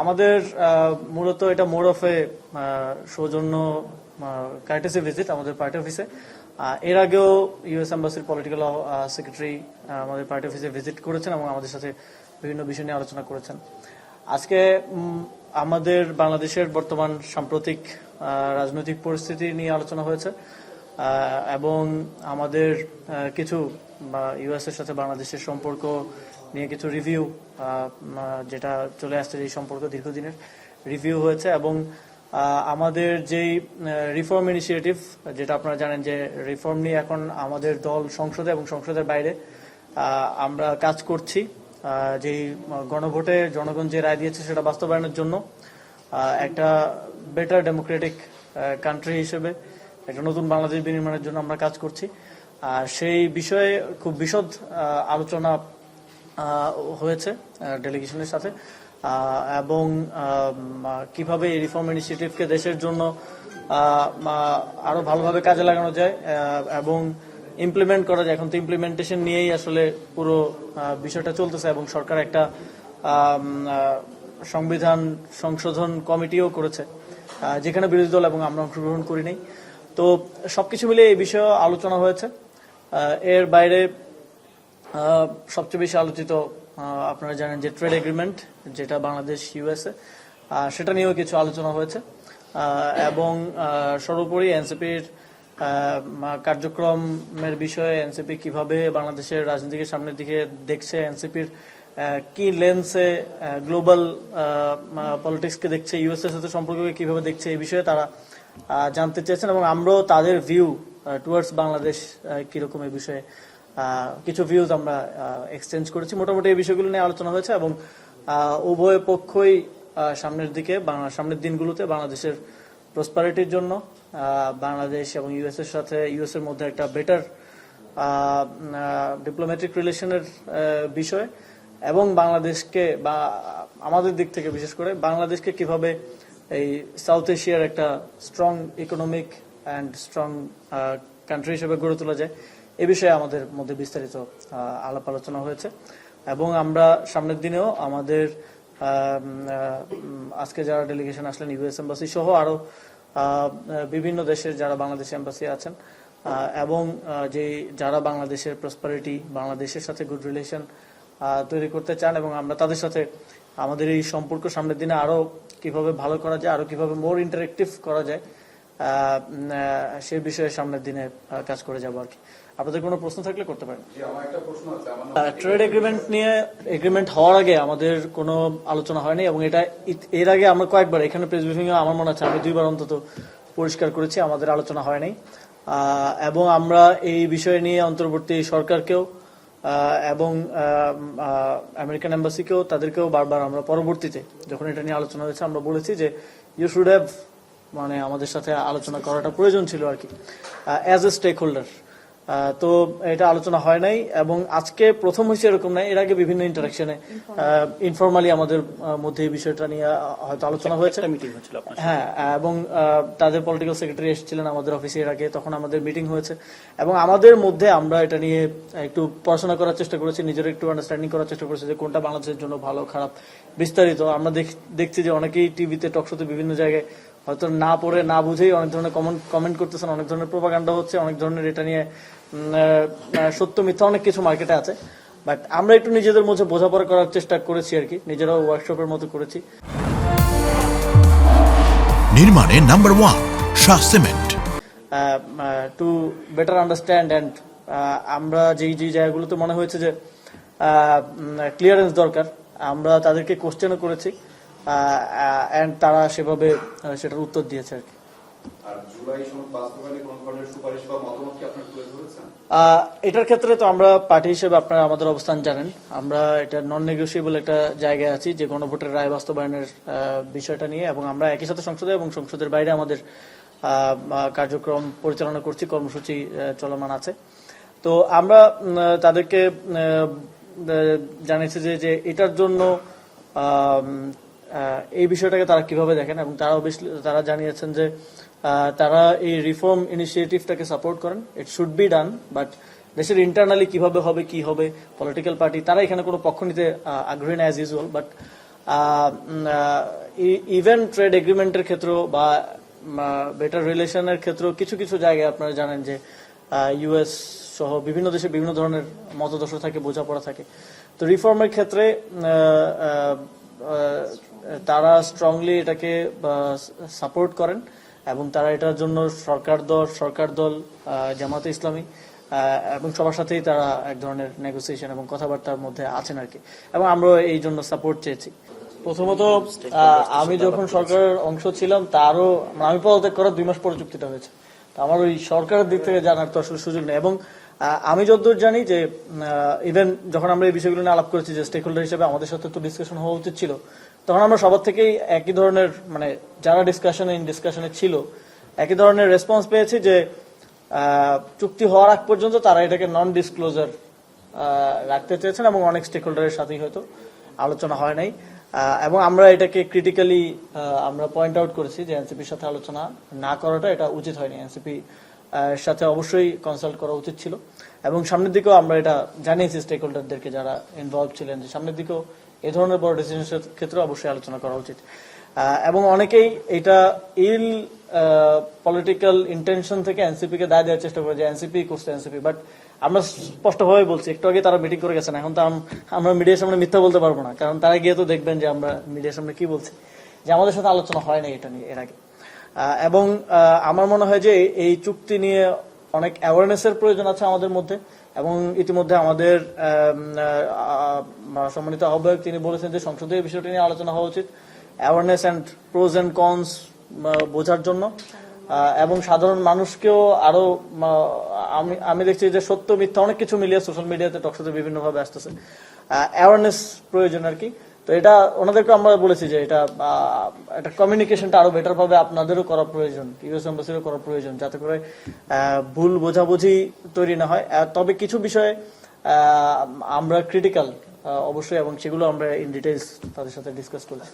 আমাদের মূলত এটা মোর অফ এ সৌজন্য কার্টেসি ভিজিট আমাদের পার্টি অফিসে। এর আগেও ইউএস এম্বাসির পলিটিক্যাল সেক্রেটারি আমাদের পার্টি অফিসে ভিজিট করেছেন এবং আমাদের সাথে বিভিন্ন বিষয় নিয়ে আলোচনা করেছেন। আজকে আমাদের বাংলাদেশের বর্তমান সাম্প্রতিক রাজনৈতিক পরিস্থিতি নিয়ে আলোচনা হয়েছে এবং আমাদের কিছু ইউএস এর সাথে বাংলাদেশের সম্পর্ক নিয়ে কিছু রিভিউ যেটা চলে আসছে, এই সম্পর্ক দীর্ঘদিনের রিভিউ হয়েছে এবং আমাদের যেই রিফর্ম ইনিশিয়েটিভ, যেটা আপনারা জানেন যে রিফর্ম নিয়ে এখন আমাদের দল সংসদে এবং সংসদের বাইরে আমরা কাজ করছি, যেই গণভোটে জনগণ যে রায় দিয়েছে সেটা বাস্তবায়নের জন্য, একটা বেটার ডেমোক্রেটিক কান্ট্রি হিসেবে একটা নতুন বাংলাদেশ বিনির্মাণের জন্য আমরা কাজ করছি। সেই বিষয়ে খুব বিশদ আলোচনা হয়েছে ডেলিগেশনের সাথে এবং কিভাবে এই রিফর্ম ইনিশিয়েটিভকে দেশের জন্য আরো ভালোভাবে কাজে লাগানো যায় এবং ইমপ্লিমেন্ট করা যায়। এখন তো ইমপ্লিমেন্টেশন নিয়েই আসলে পুরো বিষয়টা চলতেছে এবং সরকার একটা সংবিধান সংশোধন কমিটিও করেছে, যেখানে বিরোধী দল এবং আমরা অংশগ্রহণ করি নাই। তো সবকিছু মিলে এই বিষয়ে আলোচনা হয়েছে। এর বাইরে সবচেয়ে বেশি আলোচিত আপনারা জানেন যে ট্রেড এগ্রিমেন্ট, যেটা বাংলাদেশ ইউএসএ, সেটা নিয়েও কিছু আলোচনা হয়েছে এবং সর্বোপরি এনসিপির কার্যক্রমের বিষয়ে, এনসিপি কিভাবে বাংলাদেশের রাজনীতিকে সামনের দিকে দেখছে, এনসিপির কি লেন্সে গ্লোবাল পলিটিক্সকে দেখছে, ইউএসএর সাথে সম্পর্ককে কিভাবে দেখছে, এই বিষয়ে তারা জানতে চেয়েছেন এবং আমরাও তাদের ভিউ টুয়ার্ডস বাংলাদেশ কিরকম এই বিষয়ে কিছু ভিউজ আমরা এক্সচেঞ্জ করেছি। মোটামুটি এই বিষয়গুলো নিয়ে আলোচনা হয়েছে এবং উভয় পক্ষই সামনের দিনগুলোতে বাংলাদেশের প্রসপারিটির জন্য বাংলাদেশ এবং ইউএস এর সাথে ইউএস এর মধ্যে একটা বেটার ডিপ্লোম্যাটিক রিলেশনের বিষয় এবং বাংলাদেশকে বা আমাদের দিক থেকে বিশেষ করে বাংলাদেশকে কিভাবে এই সাউথ এশিয়ার একটা strong economic and strong country হিসেবে গড়ে তোলা যায়, এ বিষয়ে আমাদের মধ্যে বিস্তারিত আলাপ আলোচনা হয়েছে এবং আমরা সামনের দিনেও আমাদের আজকে যারা ডেলিগেশন আসলেন ইউএস এম্বাসি সহ আরো বিভিন্ন দেশের যারা বাংলাদেশ এম্বাসি আছেন এবং যে যারা বাংলাদেশের প্রসপারিটি, বাংলাদেশের সাথে গুড রিলেশন তৈরি করতে চান এবং আমরা তাদের সাথে আমাদের এই সম্পর্ক সামনের দিনে আরো কিভাবে ভালো করা যায়, আরো কিভাবে মোর ইন্টারেক্টিভ করা যায়, সেই বিষয়ে সামনের দিনে কাজ করে যাবো আর কি। আপনাদের কোনো প্রশ্ন থাকলে করতে পারেন। ট্রেড এগ্রিমেন্ট নিয়ে এগ্রিমেন্ট হওয়ার আগে আমাদের কোনো আলোচনা হয়নি এবং এটা এর আগে আমরা কয়েকবার এখানে প্রেস ব্রিফিং এ আমার মনে আছে আমি 2 বার অন্তত পরিষ্কার করেছি আমাদের আলোচনা হয় নাই এবং আমরা এই বিষয় নিয়ে অন্তর্বর্তী সরকারকেও এবং আমেরিকান এম্বাসিকেও তাদেরকেও বারবার আমরা পরবর্তীতে যখন এটা নিয়ে আলোচনা হয়েছে আমরা বলেছি যে ইউ শুড হ্যাভ আমাদের সাথে আলোচনা করাটা প্রয়োজন ছিল আর কি অ্যাজ এ স্টেক হোল্ডার। তো এটা আলোচনা হয় নাই এবং আজকে প্রথম হয়েছে এরকম নাই, এর আগে বিভিন্ন ইন্টারাকশনে ইনফরমালি আমাদের মধ্যে এই বিষয়টা নিয়ে হয়তো আলোচনা হয়েছে। হ্যাঁ, এবং তাদের পলিটিক্যাল সেক্রেটারি এসেছিলেন আমাদের অফিসে এর আগে, তখন আমাদের মিটিং হয়েছে এবং আমাদের মধ্যে আমরা এটা নিয়ে একটু পড়াশোনা করার চেষ্টা করেছি, নিজের একটু আন্ডারস্ট্যান্ডিং করার চেষ্টা করেছি যে কোনটা বাংলাদেশের জন্য ভালো খারাপ বিস্তারিত। আমরা দেখছি যে অনেকেই টিভিতে টকশোতে বিভিন্ন জায়গায় হয়তো না পড়ে না বুঝেই অনেক ধরনের কমেন্ট করতেছেন, অনেক ধরনের প্রোপাগান্ডা হচ্ছে, অনেক ধরনের এটা নিয়ে সত্য মিথ্যা অনেক কিছু মার্কেটে আছে। বাট আমরা একটু নিজেদের মধ্যে বোঝাপড়া করার চেষ্টা করেছি আর কি, নিজেরাও ওয়ার্কশপের মতো করেছি। নির্মাণে number 1 Shah cement, to better understand and আমরা যেই জায়গাগুলোতে মনে হয়েছে যে ক্লিয়ারেন্স দরকার আমরা তাদেরকে কোশ্চেনও করেছি অ্যান্ড তারা সেভাবে সেটার উত্তর দিয়েছে আর কি। এটার ক্ষেত্রে তো আমরা পার্টি হিসেবে আপনারা আমাদের অবস্থান জানেন, আমরা এটা নন নেগোসিয়েবল একটা জায়গায় আছি যে গণভোটের রায় বাস্তবায়নের বিষয়টা নিয়ে এবং আমরা একই সাথে সংসদে এবং সংসদের বাইরে আমাদের কার্যক্রম পরিচালনা করছি, কর্মসূচি চলমান আছে। তো আমরা তাদেরকে জানিয়েছি যে এটার জন্য এই বিষয়টাকে তারা কিভাবে দেখেন এবং তারা জানিয়েছেন যে তারা এই রিফর্ম ইনিশিয়েটিভটাকে সাপোর্ট করেন, it should be done, but দেশের ইন্টারনালি কিভাবে হবে কি হবে পলিটিক্যাল পার্টি তারা এখানে কোনো পক্ষ নিতে আগ্রহী না as usual. But even trade এগ্রিমেন্টের ক্ষেত্রেও বা বেটার রিলেশনের ক্ষেত্রেও কিছু কিছু জায়গায় আপনারা জানেন যে ইউএস সহ বিভিন্ন দেশে বিভিন্ন ধরনের মতাদর্শ থাকে, বোঝাপড়া থাকে। তো রিফর্মের ক্ষেত্রে তারা স্ট্রংলি এটাকে সাপোর্ট করেন এবং তারা এটার জন্য সরকার দল জামাতে ইসলামী এবং সবার সাথেই তারা এক ধরনের নেগোসিয়েশন এবং কথাবার্তার মধ্যে আছেন আর কি, এবং আমরা এই জন্য সাপোর্ট চেয়েছি। প্রথমত আমি যখন সরকারের অংশ ছিলাম তারও আমি পদত্যাগ করার 2 মাস পরে চুক্তিটা হয়েছে। তো আমার ওই সরকারের দিক থেকে জানার তো আসলে সুযোগ নেই। এবং আমি যতদূর জানি যে ইভেন যখন আমরা এই বিষয়গুলো নিয়ে আলাপ করেছি যে স্টেক হোল্ডার হিসেবে আমাদের সাথে তো ডিসকাশন হওয়া উচিত ছিল, তখন আমরা সবার থেকেই একই ধরনের মানে যারা ডিসকাশনে ছিল একই ধরনের রেসপন্স পেয়েছি যে চুক্তি হওয়ার আগ পর্যন্ত তারা এটাকে নন ডিসক্লোজার রাখতে চেয়েছেন এবং অনেক স্টেক হোল্ডারের সাথেই হয়তো আলোচনা হয় নাই। এবং আমরা এটাকে ক্রিটিক্যালি আমরা পয়েন্ট আউট করেছি যে এনসিপির সাথে আলোচনা না করাটা এটা উচিত হয়নি, এনসিপি সাথে অবশ্যই কনসাল্ট করা উচিত ছিল। এবং সামনের দিকেও আমরা এটা জানিয়েছি স্টেক হোল্ডারদেরকে যারা ইনভলভ ছিলেন যে সামনের দিকেও এই ধরনের বড় ডিসিশনের ক্ষেত্রে অবশ্যই আলোচনা করা উচিত। এবং অনেকেই এটা পলিটিক্যাল ইন্টেনশন থেকে এনসিপি কে দায় দেওয়ার চেষ্টা করে যে এনসিপি করছে এনসিপি, বাট আমরা স্পষ্টভাবে বলছি, একটু আগে তারা মিটিং করে গেছেন, এখন তো আমরা মিডিয়ার সামনে মিথ্যা বলতে পারবো না, কারণ তারা গিয়ে তো দেখবেন যে আমরা মিডিয়ার সামনে কি বলছি, যে আমাদের সাথে আলোচনা হয় না এটা নিয়ে এর আগে। এবং আমার মনে হয় যে এই চুক্তি নিয়ে অনেক অ্যাওয়ারনেসের প্রয়োজন আছে আমাদের মধ্যে। এবং ইতিমধ্যে আমাদের সম্মানিত আহ্বায়ক তিনি বলেছেন যে সংসদে এই বিষয়টি নিয়ে আলোচনা হওয়া উচিত, awareness and pros and cons বোঝার জন্য। এবং সাধারণ মানুষকেও আরো আমি দেখছি যে সত্য মিথ্যা অনেক কিছু মিলিয়ে সোশ্যাল মিডিয়াতে টকশোতে বিভিন্ন ভাবে আসতেছে, অ্যাওয়ারনেস প্রয়োজন আর কি। তো এটা ওনাদেরকে আমরা বলেছি যে এটা কমিউনিকেশনটা আরো বেটার ভাবে আপনাদেরও করা প্রয়োজন, ইউএস এম্বাসিরও করা প্রয়োজন, যাতে করে ভুল বোঝাবুঝি তৈরি না হয়। তবে কিছু বিষয়ে আমরা ক্রিটিক্যাল অবশ্যই, এবং সেগুলো আমরা ইন ডিটেইলস তাদের সাথে ডিসকাস করেছি।